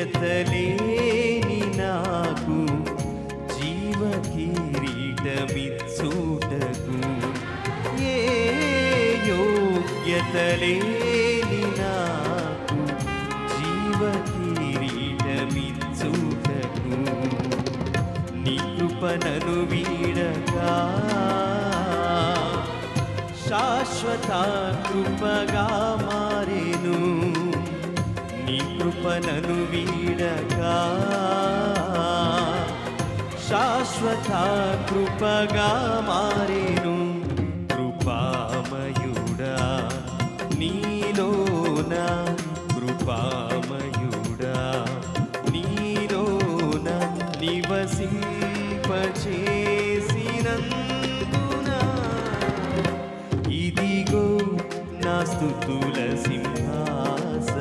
యోగ్యతలేని నాకు జీవ కిరీటమిచ్చుటకు ఏ యోగ్యతలేని నాకు జీవ కిరీటమిచ్చుటకు నీ కృపనను వీడగా శాశ్వత కృపగా మారెను నీ కృపనను వీడగా శాశ్వత కృపగా మారెను